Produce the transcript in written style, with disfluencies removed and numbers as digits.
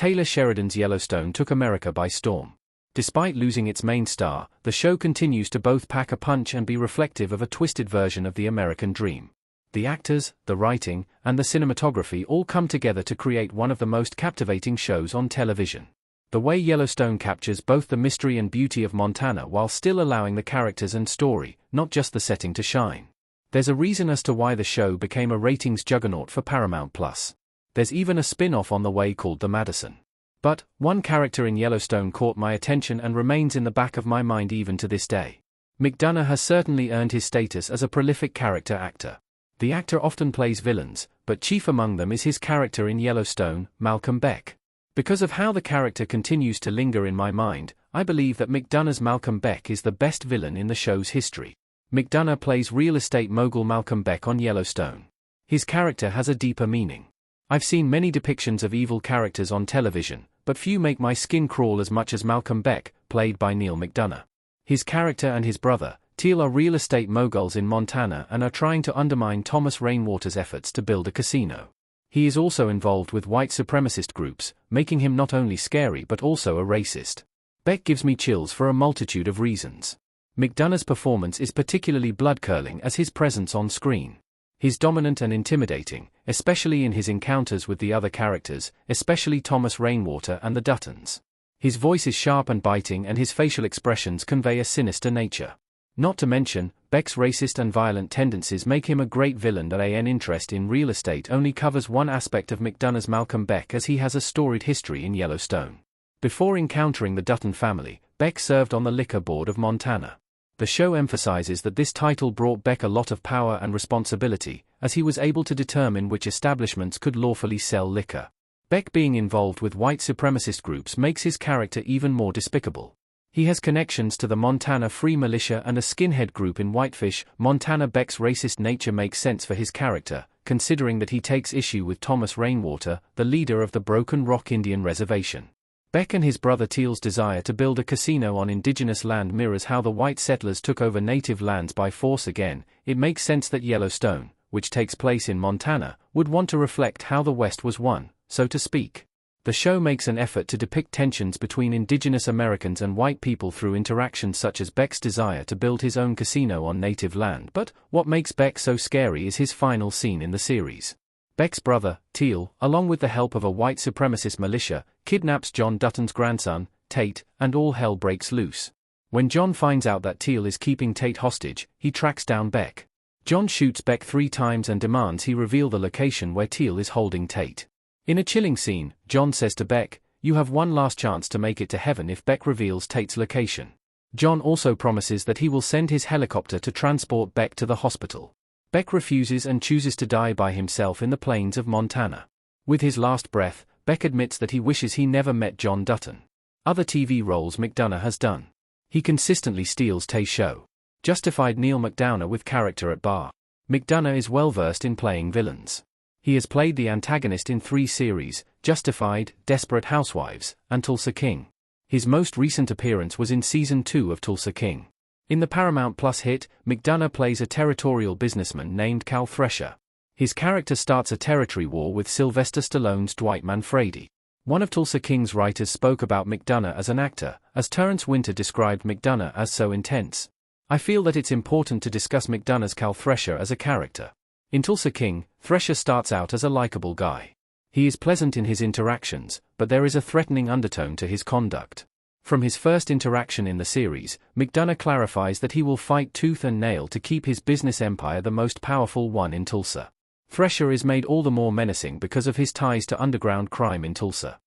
Taylor Sheridan's Yellowstone took America by storm. Despite losing its main star, the show continues to both pack a punch and be reflective of a twisted version of the American dream. The actors, the writing, and the cinematography all come together to create one of the most captivating shows on television. The way Yellowstone captures both the mystery and beauty of Montana while still allowing the characters and story, not just the setting, to shine. There's a reason as to why the show became a ratings juggernaut for Paramount+. There's even a spin-off on the way called The Madison. But, one character in Yellowstone caught my attention and remains in the back of my mind even to this day. McDonough has certainly earned his status as a prolific character actor. The actor often plays villains, but chief among them is his character in Yellowstone, Malcolm Beck. Because of how the character continues to linger in my mind, I believe that McDonough's Malcolm Beck is the best villain in the show's history. McDonough plays real estate mogul Malcolm Beck on Yellowstone. His character has a deeper meaning. I've seen many depictions of evil characters on television, but few make my skin crawl as much as Malcolm Beck, played by Neal McDonough. His character and his brother, Teal, are real estate moguls in Montana and are trying to undermine Thomas Rainwater's efforts to build a casino. He is also involved with white supremacist groups, making him not only scary but also a racist. Beck gives me chills for a multitude of reasons. McDonough's performance is particularly blood-curdling as his presence on screen. He's dominant and intimidating, especially in his encounters with the other characters, especially Thomas Rainwater and the Duttons. His voice is sharp and biting and his facial expressions convey a sinister nature. Not to mention, Beck's racist and violent tendencies make him a great villain. An interest in real estate only covers one aspect of McDonough's Malcolm Beck, as he has a storied history in Yellowstone. Before encountering the Dutton family, Beck served on the Liquor Board of Montana. The show emphasizes that this title brought Beck a lot of power and responsibility, as he was able to determine which establishments could lawfully sell liquor. Beck being involved with white supremacist groups makes his character even more despicable. He has connections to the Montana Free Militia and a skinhead group in Whitefish, Montana. Beck's racist nature makes sense for his character, considering that he takes issue with Thomas Rainwater, the leader of the Broken Rock Indian Reservation. Beck and his brother Teal's desire to build a casino on indigenous land mirrors how the white settlers took over native lands by force. Again, it makes sense that Yellowstone, which takes place in Montana, would want to reflect how the West was won, so to speak. The show makes an effort to depict tensions between indigenous Americans and white people through interactions such as Beck's desire to build his own casino on native land. But what makes Beck so scary is his final scene in the series. Beck's brother, Teal, along with the help of a white supremacist militia, kidnaps John Dutton's grandson, Tate, and all hell breaks loose. When John finds out that Teal is keeping Tate hostage, he tracks down Beck. John shoots Beck 3 times and demands he reveal the location where Teal is holding Tate. In a chilling scene, John says to Beck, "You have one last chance to make it to heaven if Beck reveals Tate's location." John also promises that he will send his helicopter to transport Beck to the hospital. Beck refuses and chooses to die by himself in the plains of Montana. With his last breath, Beck admits that he wishes he never met John Dutton. Other TV roles McDonough has done. He consistently steals Tay's show. Justified Neal McDonough with character at bar. McDonough is well versed in playing villains. He has played the antagonist in 3 series, Justified, Desperate Housewives, and Tulsa King. His most recent appearance was in Season 2 of Tulsa King. In the Paramount Plus hit, McDonough plays a territorial businessman named Cal Thresher. His character starts a territory war with Sylvester Stallone's Dwight Manfredi. One of Tulsa King's writers spoke about McDonough as an actor, as Terrence Winter described McDonough as so intense. I feel that it's important to discuss McDonough's Cal Thresher as a character. In Tulsa King, Thresher starts out as a likable guy. He is pleasant in his interactions, but there is a threatening undertone to his conduct. From his first interaction in the series, McDonough clarifies that he will fight tooth and nail to keep his business empire the most powerful one in Tulsa. Thresher is made all the more menacing because of his ties to underground crime in Tulsa.